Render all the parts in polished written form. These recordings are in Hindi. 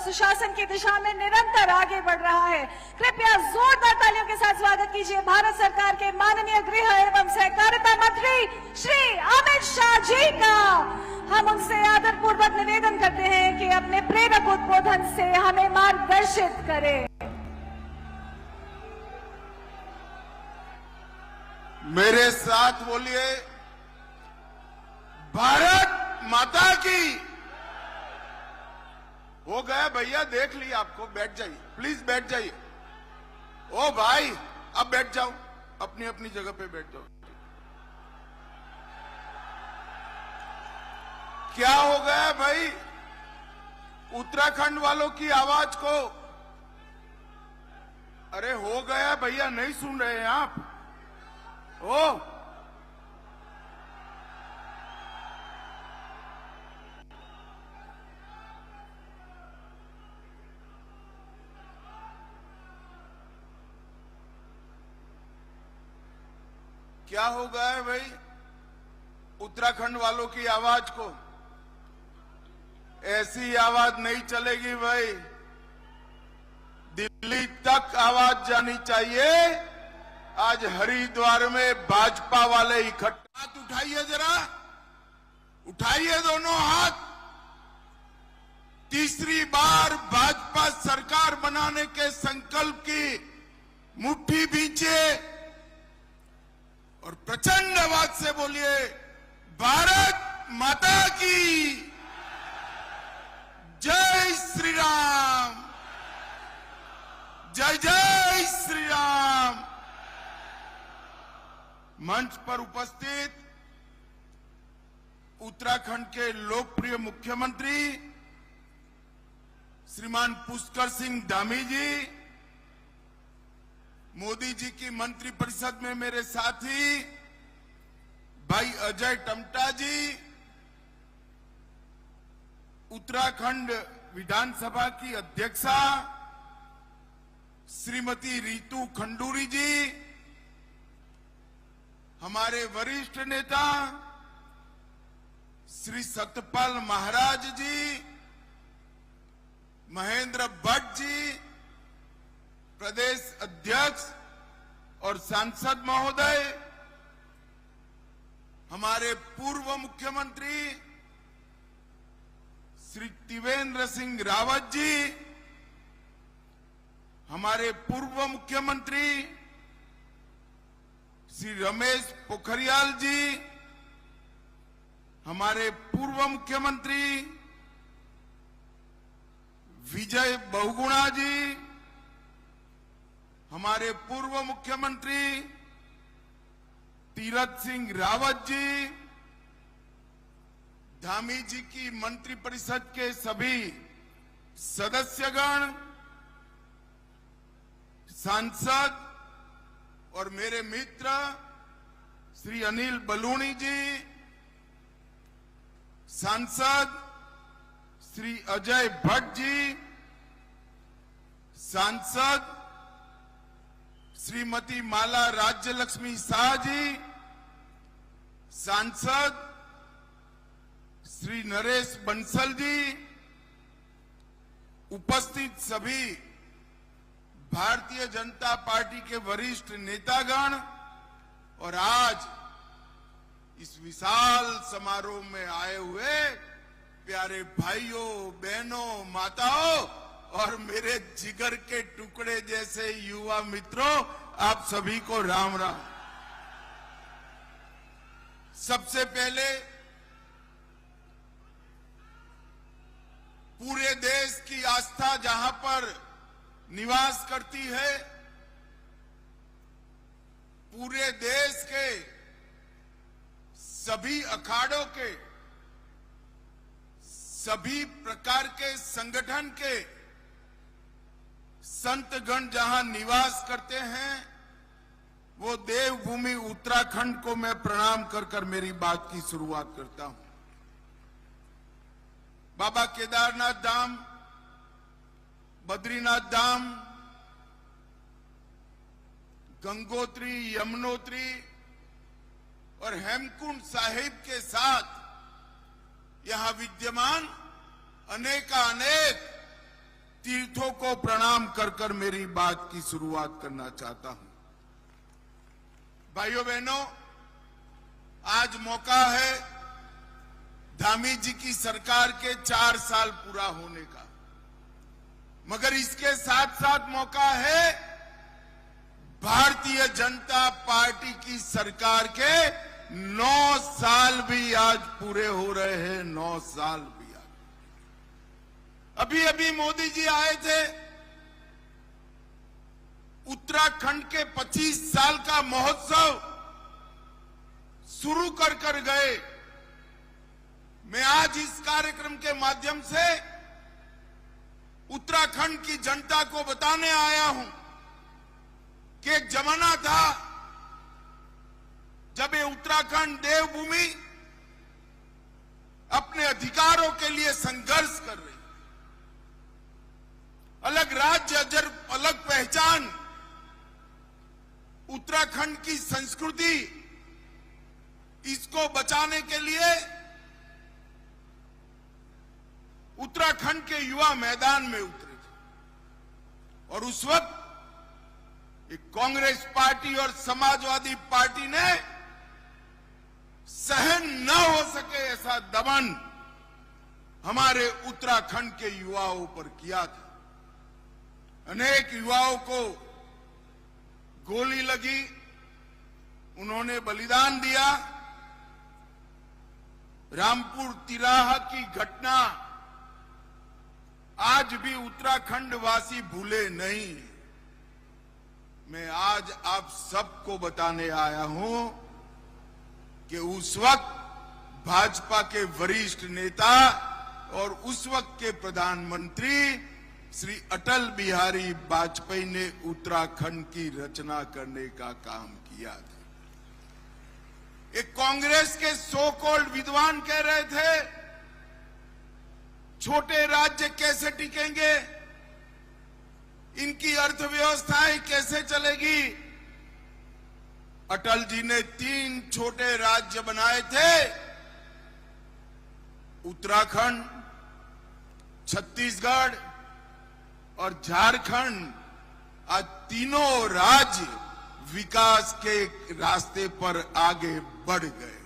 सुशासन की दिशा में निरंतर आगे बढ़ रहा है। कृपया जोरदार तालियों के साथ स्वागत कीजिए भारत सरकार के माननीय गृह एवं सहकारिता मंत्री श्री अमित शाह जी का। हम उनसे आदरपूर्वक निवेदन करते हैं कि अपने प्रेरक उद्बोधन से हमें मार्गदर्शित करें। मेरे साथ बोलिए, भारत माता की। हो गया भैया, देख लिया आपको, बैठ जाइए, प्लीज बैठ जाइए। ओ भाई, अब बैठ जाओ, अपनी अपनी जगह पे बैठ जाओ। क्या हो गया भाई, उत्तराखंड वालों की आवाज को? अरे हो गया भैया, नहीं सुन रहे हैं आप? ओ क्या हो गया है भाई उत्तराखंड वालों की आवाज को? ऐसी आवाज नहीं चलेगी भाई, दिल्ली तक आवाज जानी चाहिए। आज हरिद्वार में भाजपा वाले इकट्ठा, हाथ उठाइए जरा, उठाइए दोनों हाथ। तीसरी बार भाजपा सरकार बनाने के संकल्प की मुट्ठी भींचे और प्रचंड आवाज से बोलिए, भारत माता की जय श्री राम, जय जय श्री राम। मंच पर उपस्थित उत्तराखंड के लोकप्रिय मुख्यमंत्री श्रीमान पुष्कर सिंह धामी जी, मोदी जी की मंत्रिपरिषद में मेरे साथी भाई अजय टमटा जी, उत्तराखंड विधानसभा की अध्यक्षा श्रीमती रितु खंडूरी जी, हमारे वरिष्ठ नेता श्री सतपाल महाराज जी, महेंद्र भट्ट जी, प्रदेश अध्यक्ष और सांसद महोदय, हमारे पूर्व मुख्यमंत्री श्री त्रिवेंद्र सिंह रावत जी, हमारे पूर्व मुख्यमंत्री श्री रमेश पोखरियाल जी, हमारे पूर्व मुख्यमंत्री विजय बहुगुणा जी, हमारे पूर्व मुख्यमंत्री तीरथ सिंह रावत जी, धामी जी की मंत्रिपरिषद के सभी सदस्यगण, सांसद और मेरे मित्र श्री अनिल बलूनी जी, सांसद श्री अजय भट्ट जी, सांसद श्रीमती माला राज्य लक्ष्मी शाह जी, सांसद श्री नरेश बंसल जी, उपस्थित सभी भारतीय जनता पार्टी के वरिष्ठ नेतागण और आज इस विशाल समारोह में आए हुए प्यारे भाइयों, बहनों, माताओं और मेरे जिगर के टुकड़े जैसे युवा मित्रों, आप सभी को राम राम। सबसे पहले पूरे देश की आस्था जहां पर निवास करती है, पूरे देश के सभी अखाड़ों के, सभी प्रकार के संगठन के संतगण जहां निवास करते हैं, वो देवभूमि उत्तराखंड को मैं प्रणाम कर कर मेरी बात की शुरुआत करता हूं। बाबा केदारनाथ धाम, बद्रीनाथ धाम, गंगोत्री, यमुनोत्री और हेमकुंड साहिब के साथ यहां विद्यमान अनेकानेक पीठों को प्रणाम कर कर मेरी बात की शुरुआत करना चाहता हूं। भाइयों बहनों, आज मौका है धामी जी की सरकार के 4 साल पूरा होने का, मगर इसके साथ साथ मौका है भारतीय जनता पार्टी की सरकार के 9 साल भी आज पूरे हो रहे हैं। 9 साल भी आज। अभी अभी मोदी जी आए थे, उत्तराखंड के 25 साल का महोत्सव शुरू कर गए। मैं आज इस कार्यक्रम के माध्यम से उत्तराखंड की जनता को बताने आया हूं कि एक जमाना था जब ये उत्तराखंड देवभूमि अपने अधिकारों के लिए संघर्ष कर रही, अलग राज्य, अलग पहचान, उत्तराखंड की संस्कृति, इसको बचाने के लिए उत्तराखंड के युवा मैदान में उतरे थे। और उस वक्त एक कांग्रेस पार्टी और समाजवादी पार्टी ने सहन न हो सके ऐसा दमन हमारे उत्तराखंड के युवाओं पर किया था। अनेक युवाओं को गोली लगी, उन्होंने बलिदान दिया। रामपुर तिराहा की घटना आज भी उत्तराखंड वासी भूले नहीं। मैं आज आप सबको बताने आया हूं कि उस वक्त भाजपा के वरिष्ठ नेता और उस वक्त के प्रधानमंत्री श्री अटल बिहारी वाजपेयी ने उत्तराखंड की रचना करने का काम किया था। एक कांग्रेस के सो कॉल्ड विद्वान कह रहे थे, छोटे राज्य कैसे टिकेंगे, इनकी अर्थव्यवस्थाएं कैसे चलेगी। अटल जी ने 3 छोटे राज्य बनाए थे, उत्तराखंड, छत्तीसगढ़ और झारखंड। आज तीनों राज्य विकास के रास्ते पर आगे बढ़ गए।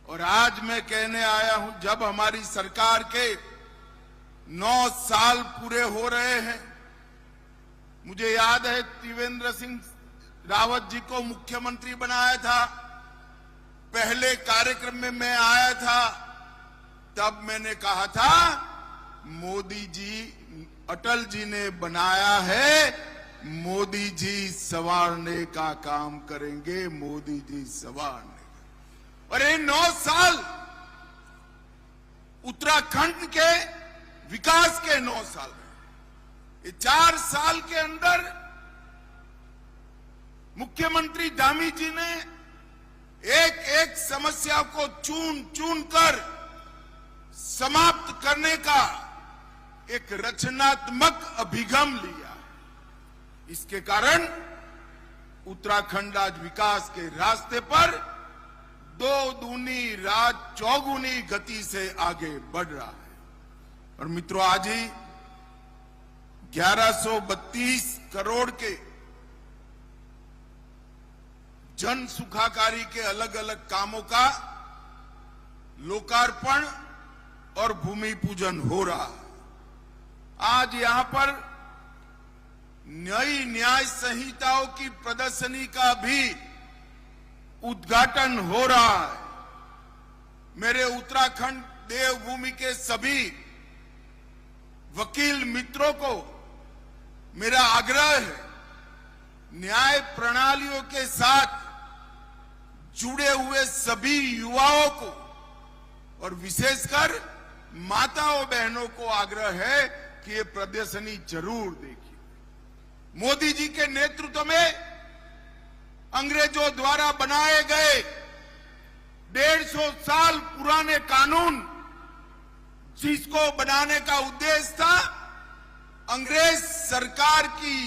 और आज मैं कहने आया हूं, जब हमारी सरकार के 9 साल पूरे हो रहे हैं, मुझे याद है त्रिवेंद्र सिंह रावत जी को मुख्यमंत्री बनाया था। पहले कार्यक्रम में मैं आया था, तब मैंने कहा था मोदी जी, अटल जी ने बनाया है, मोदी जी संवारने का काम करेंगे, मोदी जी संवारने। और ये 9 साल उत्तराखंड के विकास के 9 साल हैं। ये 4 साल के अंदर मुख्यमंत्री धामी जी ने एक एक समस्या को चुन चुन कर समाप्त करने का एक रचनात्मक अभिगम लिया। इसके कारण उत्तराखंड आज विकास के रास्ते पर 2 दूनी रात चौगुनी गति से आगे बढ़ रहा है। और मित्रों, आज ही 1132 करोड़ के जन सुखाकारी के अलग अलग कामों का लोकार्पण और भूमि पूजन हो रहा है। आज यहां पर नई न्याय संहिताओं की प्रदर्शनी का भी उद्घाटन हो रहा है। मेरे उत्तराखंड देवभूमि के सभी वकील मित्रों को मेरा आग्रह है, न्याय प्रणालियों के साथ जुड़े हुए सभी युवाओं को और विशेषकर माताओं बहनों को आग्रह है कि ये प्रदर्शनी जरूर देखिए। मोदी जी के नेतृत्व में अंग्रेजों द्वारा बनाए गए 150 साल पुराने कानून, जिसको बनाने का उद्देश्य था अंग्रेज सरकार की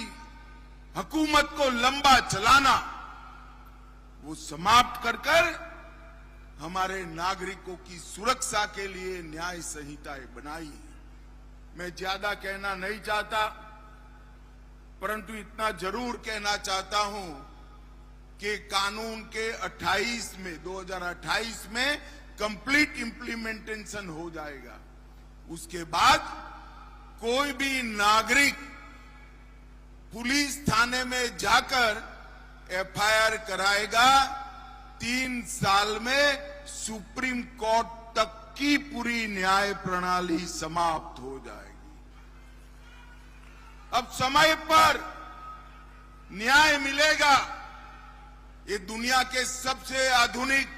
हुकूमत को लंबा चलाना, वो समाप्त कर हमारे नागरिकों की सुरक्षा के लिए न्याय संहिताएं बनाई। मैं ज्यादा कहना नहीं चाहता, परंतु इतना जरूर कहना चाहता हूं कि कानून के 2028 में कंप्लीट इंप्लीमेंटेशन हो जाएगा। उसके बाद कोई भी नागरिक पुलिस थाने में जाकर एफआईआर कराएगा, 3 साल में सुप्रीम कोर्ट तक की पूरी न्याय प्रणाली समाप्त हो जाएगी। अब समय पर न्याय मिलेगा। ये दुनिया के सबसे आधुनिक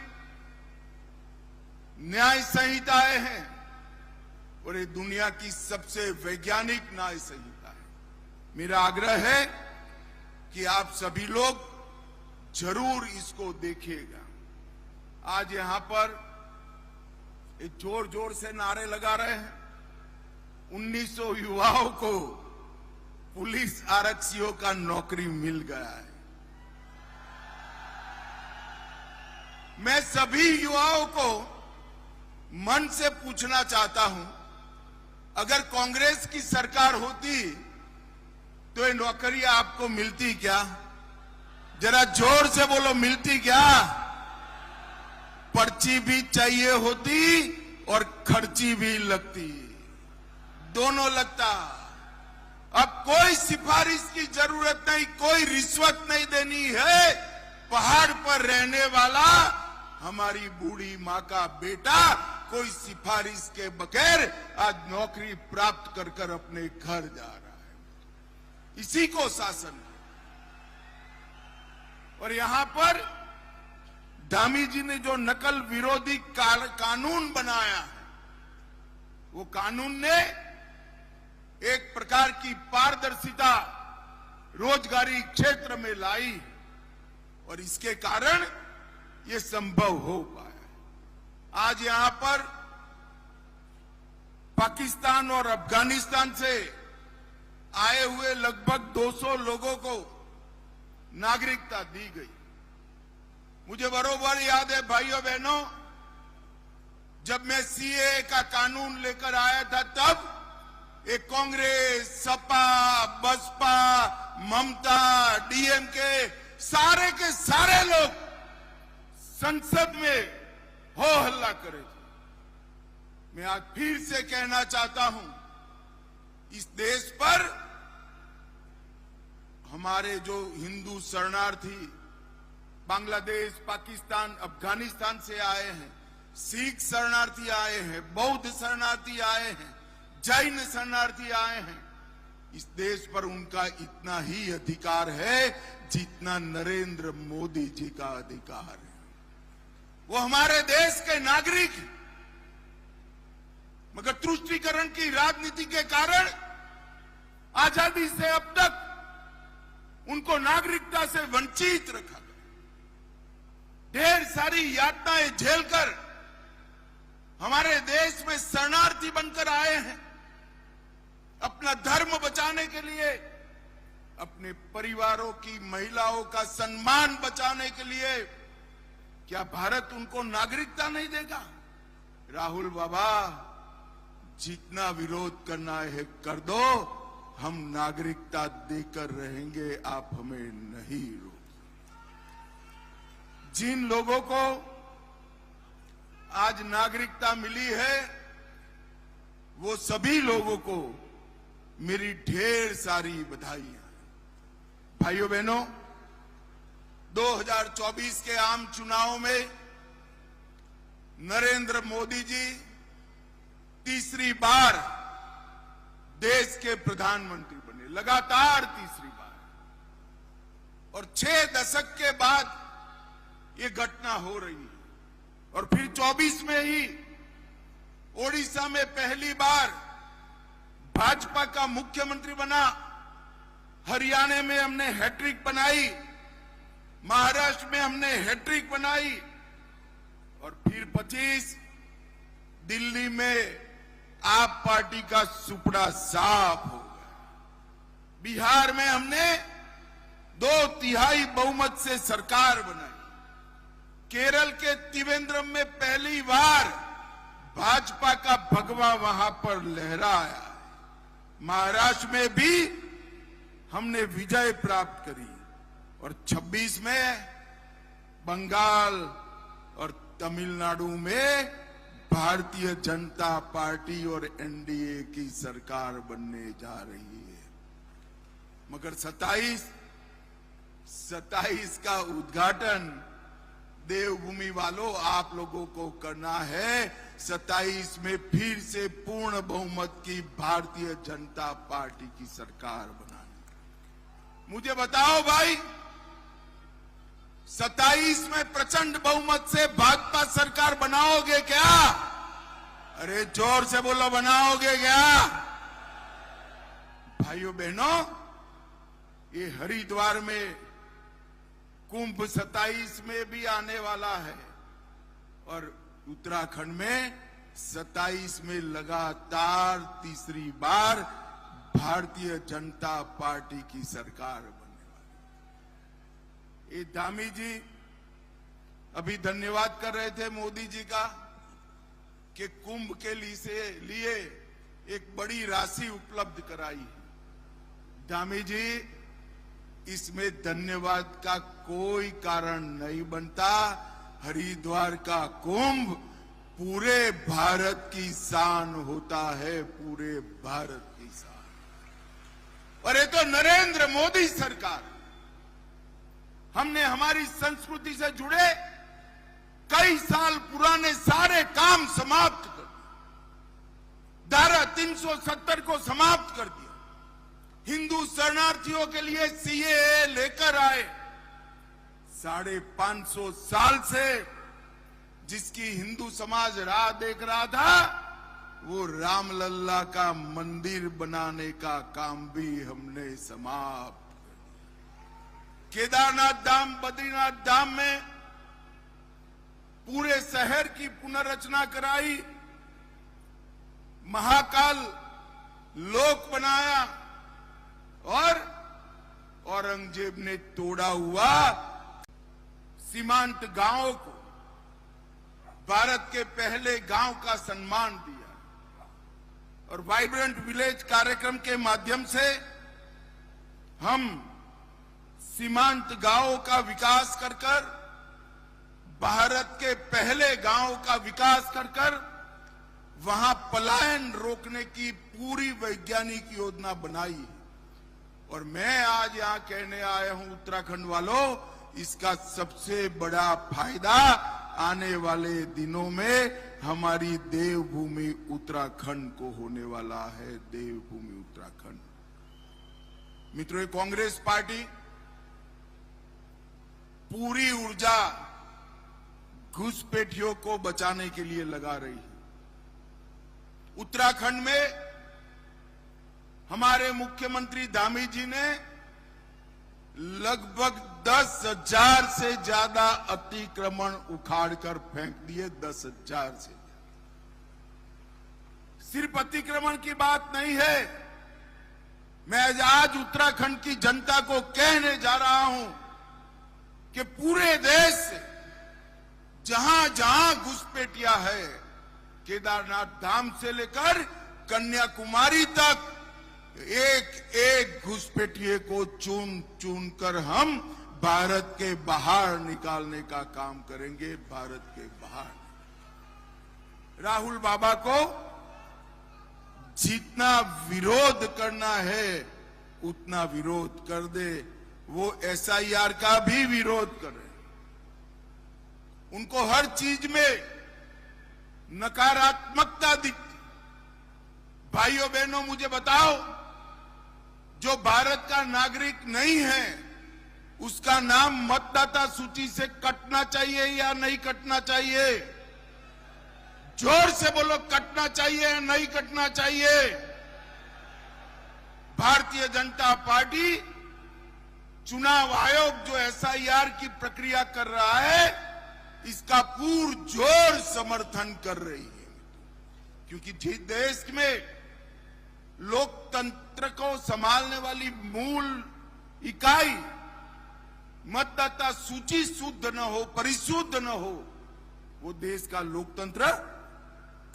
न्याय संहिताएं हैं और ये दुनिया की सबसे वैज्ञानिक न्याय संहिता है। मेरा आग्रह है कि आप सभी लोग जरूर इसको देखिएगा। आज यहां पर एक जोर जोर से नारे लगा रहे हैं। 1900 युवाओं को पुलिस आरक्षियों का नौकरी मिल गया है। मैं सभी युवाओं को मन से पूछना चाहता हूं, अगर कांग्रेस की सरकार होती तो ये नौकरी आपको मिलती क्या? जरा जोर से बोलो, मिलती क्या? पर्ची भी चाहिए होती और खर्ची भी लगती, दोनों लगता। अब कोई सिफारिश की जरूरत नहीं, कोई रिश्वत नहीं देनी है। पहाड़ पर रहने वाला हमारी बूढ़ी माँ का बेटा कोई सिफारिश के बगैर आज नौकरी प्राप्त कर कर अपने घर जा रहा है। इसी को शासन है। और यहां पर धामी जी ने जो नकल विरोधी कानून बनाया है, वो कानून ने एक प्रकार की पारदर्शिता रोजगारी क्षेत्र में लाई और इसके कारण ये संभव हो पाया। आज यहां पर पाकिस्तान और अफगानिस्तान से आए हुए लगभग 200 लोगों को नागरिकता दी गई। मुझे बरोबर याद है भाइयों बहनों, जब मैं सीएए का कानून लेकर आया था तब एक कांग्रेस, सपा, बसपा, ममता, डीएमके सारे के सारे लोग संसद में हो हल्ला करे थे। मैं आज फिर से कहना चाहता हूं, इस देश पर हमारे जो हिंदू शरणार्थी बांग्लादेश, पाकिस्तान, अफगानिस्तान से आए हैं, सिख शरणार्थी आए हैं, बौद्ध शरणार्थी आए हैं, जैन शरणार्थी आए हैं, इस देश पर उनका इतना ही अधिकार है जितना नरेंद्र मोदी जी का अधिकार है। वो हमारे देश के नागरिक हैं, मगर तुष्टीकरण की राजनीति के कारण आजादी से अब तक उनको नागरिकता से वंचित रखा गया। ढेर सारी यातनाएं झेलकर हमारे देश में शरणार्थी बनकर आए हैं। अपना धर्म बचाने के लिए, अपने परिवारों की महिलाओं का सम्मान बचाने के लिए क्या भारत उनको नागरिकता नहीं देगा? राहुल बाबा, जितना विरोध करना है कर दो, हम नागरिकता देकर रहेंगे, आप हमें नहीं रोक। जिन लोगों को आज नागरिकता मिली है, वो सभी लोगों को मेरी ढेर सारी बधाइयां। भाइयों बहनों, 2024 के आम चुनाव में नरेंद्र मोदी जी तीसरी बार देश के प्रधानमंत्री बने, लगातार तीसरी बार। और 6 दशक के बाद ये घटना हो रही है। और फिर 24 में ही ओडिशा में पहली बार भाजपा का मुख्यमंत्री बना, हरियाणा में हमने हैट्रिक बनाई, महाराष्ट्र में हमने हैट्रिक बनाई, और फिर 25 दिल्ली में आप पार्टी का सुपड़ा साफ हो गया। बिहार में हमने 2/3 बहुमत से सरकार बनाई। केरल के त्रिवेंद्रम में पहली बार भाजपा का भगवा वहां पर लहराया। महाराष्ट्र में भी हमने विजय प्राप्त करी और 26 में बंगाल और तमिलनाडु में भारतीय जनता पार्टी और एनडीए की सरकार बनने जा रही है। मगर 27 का उद्घाटन देवभूमि वालों आप लोगों को करना है। 27 में फिर से पूर्ण बहुमत की भारतीय जनता पार्टी की सरकार बनानी। मुझे बताओ भाई, 27 में प्रचंड बहुमत से भाजपा सरकार बनाओगे क्या? अरे जोर से बोलो, बनाओगे क्या? भाइयों बहनों, ये हरिद्वार में कुंभ 27 में भी आने वाला है और उत्तराखंड में 27 में लगातार तीसरी बार भारतीय जनता पार्टी की सरकार बनने वाली। ये धामी जी अभी धन्यवाद कर रहे थे मोदी जी का कि कुंभ के लिए एक बड़ी राशि उपलब्ध कराई है। धामी जी, इसमें धन्यवाद का कोई कारण नहीं बनता। हरिद्वार का कुंभ पूरे भारत की शान होता है, पूरे भारत की शान। और ये तो नरेंद्र मोदी सरकार, हमने हमारी संस्कृति से जुड़े कई साल पुराने सारे काम समाप्त कर दिए। धारा 370 को समाप्त कर दिया। हिंदू शरणार्थियों के लिए सीएए लेकर आए। 550 साल से जिसकी हिंदू समाज राह देख रहा था, वो रामलल्ला का मंदिर बनाने का काम भी हमने समाप्त कर दिया। केदारनाथ धाम, बद्रीनाथ धाम में पूरे शहर की पुनर्रचना कराई। महाकाल लोक बनाया और औरंगजेब ने तोड़ा हुआ सीमांत गांवों को भारत के पहले गांव का सम्मान दिया। और वाइब्रेंट विलेज कार्यक्रम के माध्यम से हम सीमांत गांवों का विकास कर भारत के पहले गांव का विकास कर वहां पलायन रोकने की पूरी वैज्ञानिक योजना बनाई। और मैं आज यहां कहने आया हूं उत्तराखंड वालों, इसका सबसे बड़ा फायदा आने वाले दिनों में हमारी देवभूमि उत्तराखंड को होने वाला है। देवभूमि उत्तराखंड। मित्रों, ये कांग्रेस पार्टी पूरी ऊर्जा घुसपैठियों को बचाने के लिए लगा रही है। उत्तराखंड में हमारे मुख्यमंत्री धामी जी ने लगभग 10,000 से ज्यादा अतिक्रमण उखाड़कर फेंक दिए। 10,000 से। सिर्फ अतिक्रमण की बात नहीं है, मैं आज उत्तराखंड की जनता को कहने जा रहा हूं कि पूरे देश से जहां जहां घुसपैठिया है, केदारनाथ धाम से लेकर कन्याकुमारी तक, एक एक घुसपैठिए को चुन चुन कर हम भारत के बाहर निकालने का काम करेंगे। भारत के बाहर। राहुल बाबा को जितना विरोध करना है उतना विरोध कर दे। वो एसआईआर का भी विरोध करे। उनको हर चीज में नकारात्मकता दिखती। भाइयों बहनों, मुझे बताओ, जो भारत का नागरिक नहीं है उसका नाम मतदाता सूची से कटना चाहिए या नहीं कटना चाहिए? जोर से बोलो, कटना चाहिए या नहीं कटना चाहिए? भारतीय जनता पार्टी चुनाव आयोग जो एसआईआर की प्रक्रिया कर रहा है, इसका पुरजोर समर्थन कर रही है। क्योंकि जिस देश में लोकतंत्र को संभालने वाली मूल इकाई मतदाता सूची शुद्ध न हो, परिशुद्ध न हो, वो देश का लोकतंत्र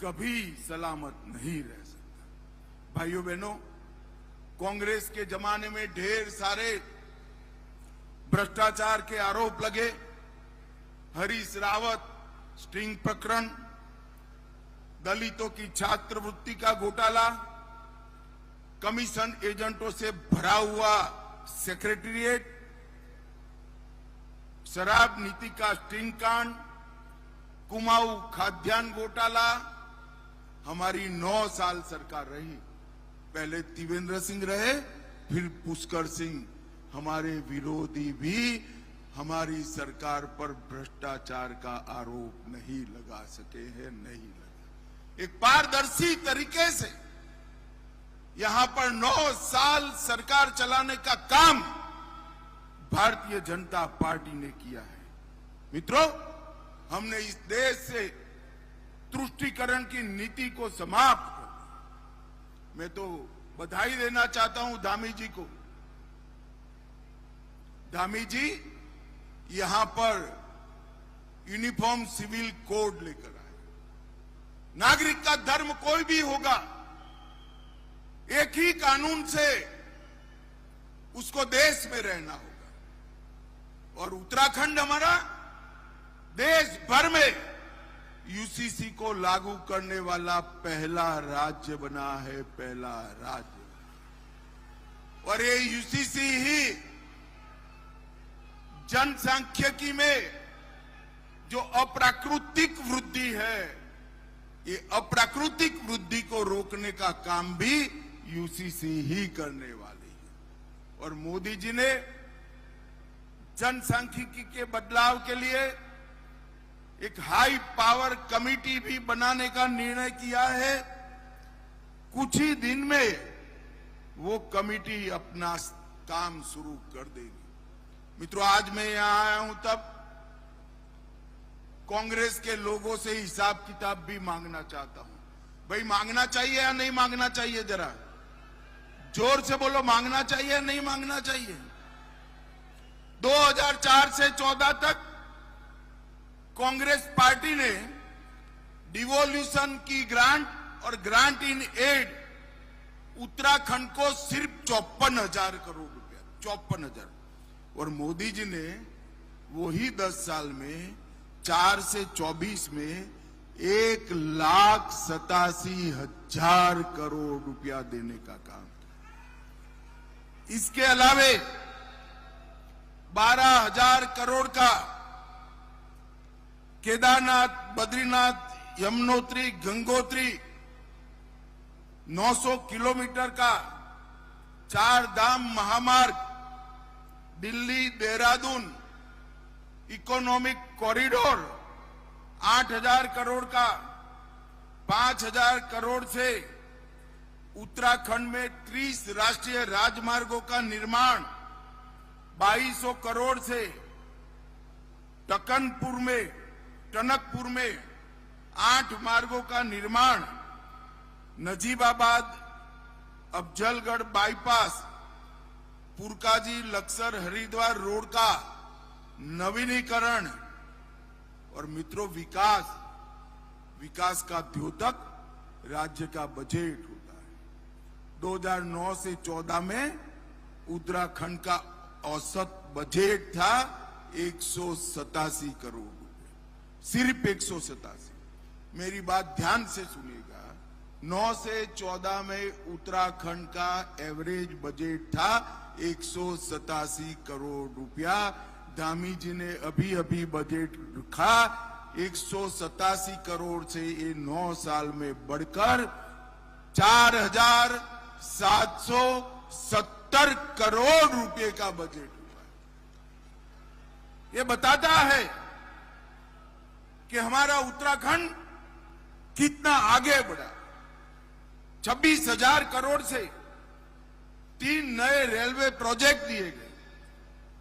कभी सलामत नहीं रह सकता। भाइयों बहनों, कांग्रेस के जमाने में ढेर सारे भ्रष्टाचार के आरोप लगे। हरीश रावत स्टिंग प्रकरण, दलितों की छात्रवृत्ति का घोटाला, कमीशन एजेंटों से भरा हुआ सेक्रेटेरिएट, शराब नीति का स्टिंग कांड, कुमाऊं खाद्यान्न घोटाला। हमारी 9 साल सरकार रही। पहले त्रिवेंद्र सिंह रहे, फिर पुष्कर सिंह। हमारे विरोधी भी हमारी सरकार पर भ्रष्टाचार का आरोप नहीं लगा सके हैं, नहीं लगा। एक पारदर्शी तरीके से यहां पर 9 साल सरकार चलाने का काम भारतीय जनता पार्टी ने किया है। मित्रों, हमने इस देश से तुष्टीकरण की नीति को समाप्त कर। मैं तो बधाई देना चाहता हूं धामी जी को। धामी जी यहां पर यूनिफॉर्म सिविल कोड लेकर आए। नागरिक का धर्म कोई भी होगा, एक ही कानून से उसको देश में रहना होगा। और उत्तराखंड हमारा देश भर में यूसीसी को लागू करने वाला पहला राज्य बना है, पहला राज्य। और ये यूसीसी ही जनसांख्यिकी में जो अप्राकृतिक वृद्धि है, ये अप्राकृतिक वृद्धि को रोकने का काम भी यूसीसी ही करने वाली है। और मोदी जी ने जनसांख्यिकी के बदलाव के लिए एक हाई पावर कमेटी भी बनाने का निर्णय किया है। कुछ ही दिन में वो कमेटी अपना काम शुरू कर देगी। मित्रों, आज मैं यहां आया हूं तब कांग्रेस के लोगों से हिसाब किताब भी मांगना चाहता हूं। भाई, मांगना चाहिए या नहीं मांगना चाहिए? जरा जोर से बोलो, मांगना चाहिए या नहीं मांगना चाहिए? 2004 से 14 तक कांग्रेस पार्टी ने डिवोल्यूशन की ग्रांट और ग्रांट इन एड उत्तराखंड को सिर्फ 54,000 करोड़ रुपया, 54,000। और मोदी जी ने वही 10 साल में 4 से 24 में 1,87,000 करोड़ रुपया देने का काम किया। इसके अलावे 12,000 करोड़ का केदारनाथ, बद्रीनाथ, यमुनोत्री, गंगोत्री 900 किलोमीटर का 4 धाम महामार्ग, दिल्ली देहरादून इकोनॉमिक कॉरिडोर 8,000 करोड़ का, 5,000 करोड़ से उत्तराखंड में 30 राष्ट्रीय राजमार्गों का निर्माण, 2200 करोड़ से टनकपुर में 8 मार्गों का निर्माण, नजीबाबाद अफजलगढ़ बाईपास, पुरकाजी लक्सर हरिद्वार रोड का नवीनीकरण। और मित्रों, विकास का द्योतक राज्य का बजट होता है। 2009 से 14 में उत्तराखंड का औसत बजट था 187 करोड़ रुपए, सिर्फ 187। मेरी बात ध्यान से सुनिएगा, 9 से 14 में उत्तराखंड का एवरेज बजट था 187 करोड़ रुपया। धामी जी ने अभी बजट रखा 187 करोड़ से ये 9 साल में बढ़कर 4,770 करोड़ रुपए का बजट हुआ। ये बताता है कि हमारा उत्तराखंड कितना आगे बढ़ा। 26,000 करोड़ से 3 नए रेलवे प्रोजेक्ट दिए गए,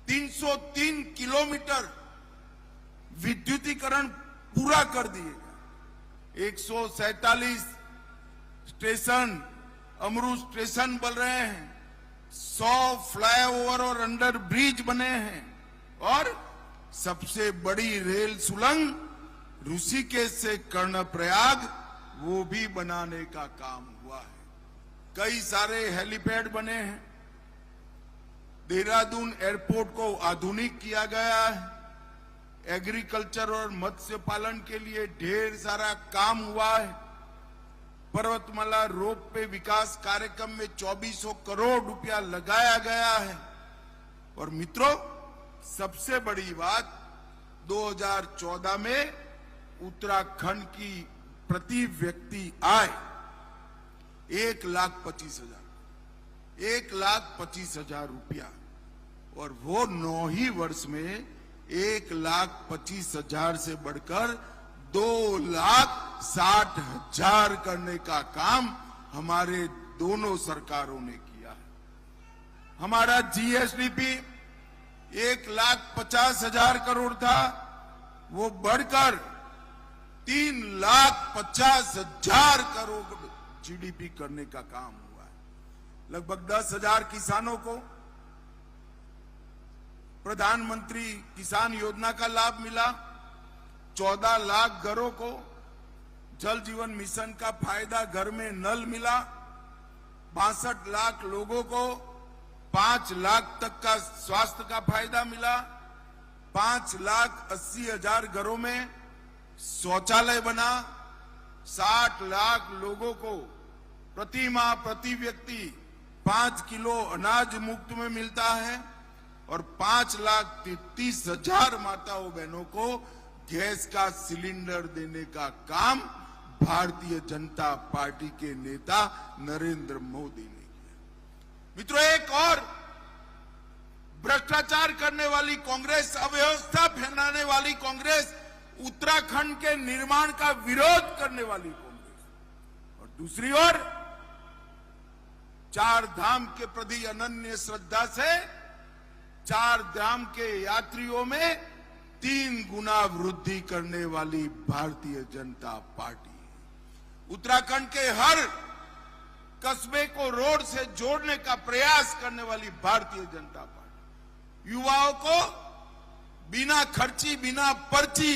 303 किलोमीटर विद्युतीकरण पूरा कर दिए गए, 147 स्टेशन अमरूद स्टेशन बन रहे हैं, 100 फ्लाईओवर और अंडर ब्रिज बने हैं, और सबसे बड़ी रेल सुरंग ऋषिकेश से कर्णप्रयाग वो भी बनाने का काम हुआ है। कई सारे हेलीपैड बने हैं, देहरादून एयरपोर्ट को आधुनिक किया गया है, एग्रीकल्चर और मत्स्य पालन के लिए ढेर सारा काम हुआ है, पर्वतमाला रोप पे विकास कार्यक्रम में 2400 करोड़ रुपया लगाया गया है। और मित्रों, सबसे बड़ी बात, 2014 में उत्तराखंड की प्रति व्यक्ति आय 1,25,000 रुपया, और वो 9 ही वर्ष में 1,25,000 से बढ़कर 2,60,000 करने का काम हमारे दोनों सरकारों ने किया है। हमारा जीएसडीपी 1,50,000 करोड़ था, वो बढ़कर 3,50,000 करोड़ जीडीपी करने का काम हुआ है। लगभग 10,000 किसानों को प्रधानमंत्री किसान योजना का लाभ मिला, 14 लाख घरों को जल जीवन मिशन का फायदा घर में नल मिला, 62 लाख लोगों को 5 लाख तक का स्वास्थ्य का फायदा मिला, 5,80,000 घरों में शौचालय बना, 60 लाख लोगों को प्रति माह प्रति व्यक्ति 5 किलो अनाज मुफ्त में मिलता है, और 5,33,000 माताओं बहनों को गैस का सिलेंडर देने का काम भारतीय जनता पार्टी के नेता नरेंद्र मोदी ने किया। मित्रों, एक और भ्रष्टाचार करने वाली कांग्रेस, अव्यवस्था फैलाने वाली कांग्रेस, उत्तराखंड के निर्माण का विरोध करने वाली कांग्रेस, और दूसरी ओर 4 धाम के प्रति अनन्य श्रद्धा से 4 धाम के यात्रियों में 3 गुना वृद्धि करने वाली भारतीय जनता पार्टी, उत्तराखंड के हर कस्बे को रोड से जोड़ने का प्रयास करने वाली भारतीय जनता पार्टी, युवाओं को बिना खर्ची बिना पर्ची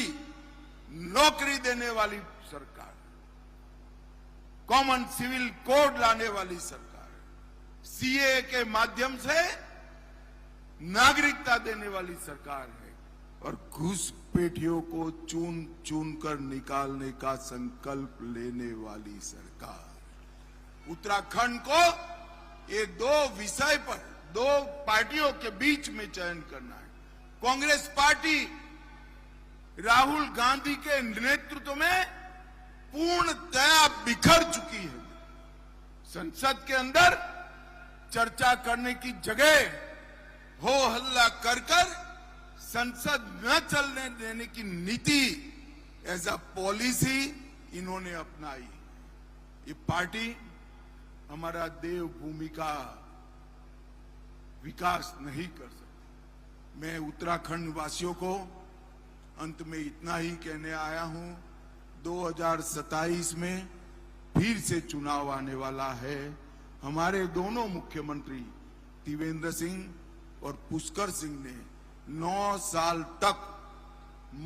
नौकरी देने वाली सरकार, कॉमन सिविल कोड लाने वाली सरकार, सीए के माध्यम से नागरिकता देने वाली सरकार है, और घुसपैठियों को चुन चुन कर निकालने का संकल्प लेने वाली सरकार। उत्तराखंड को ये 2 विषय पर 2 पार्टियों के बीच में चयन करना है। कांग्रेस पार्टी राहुल गांधी के नेतृत्व में पूर्णतया बिखर चुकी है। संसद के अंदर चर्चा करने की जगह हो हल्ला कर संसद न चलने देने की नीति एज अ पॉलिसी इन्होंने अपनाई। ये पार्टी हमारा देवभूमि का विकास नहीं कर सकती। मैं उत्तराखंड वासियों को अंत में इतना ही कहने आया हूं, 2027 में फिर से चुनाव आने वाला है। हमारे दोनों मुख्यमंत्री त्रिवेंद्र सिंह और पुष्कर सिंह ने 9 साल तक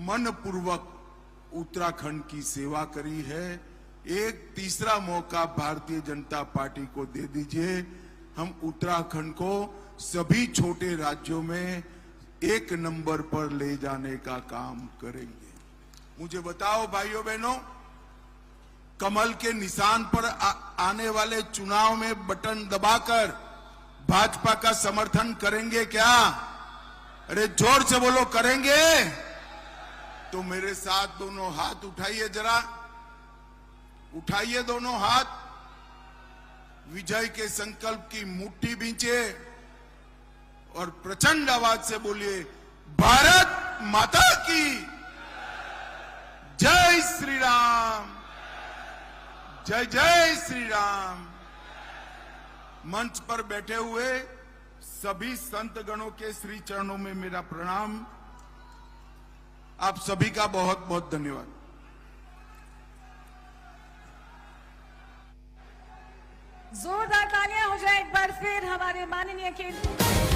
मनपूर्वक उत्तराखंड की सेवा करी है। एक तीसरा मौका भारतीय जनता पार्टी को दे दीजिए। हम उत्तराखंड को सभी छोटे राज्यों में 1 नंबर पर ले जाने का काम करेंगे। मुझे बताओ भाइयों बहनों, कमल के निशान पर आने वाले चुनाव में बटन दबाकर भाजपा का समर्थन करेंगे क्या? अरे जोर से बोलो, करेंगे? तो मेरे साथ दोनों हाथ उठाइए, जरा उठाइए दोनों हाथ। विजय के संकल्प की मुट्ठी बींचे और प्रचंड आवाज से बोलिए, भारत माता की जय श्री राम, जय जय श्री राम। मंच पर बैठे हुए सभी संत गणों के श्री चरणों में मेरा प्रणाम। आप सभी का बहुत बहुत धन्यवाद। जोरदार तालियां हो जाए एक बार फिर हमारे माननीय केंद्रीय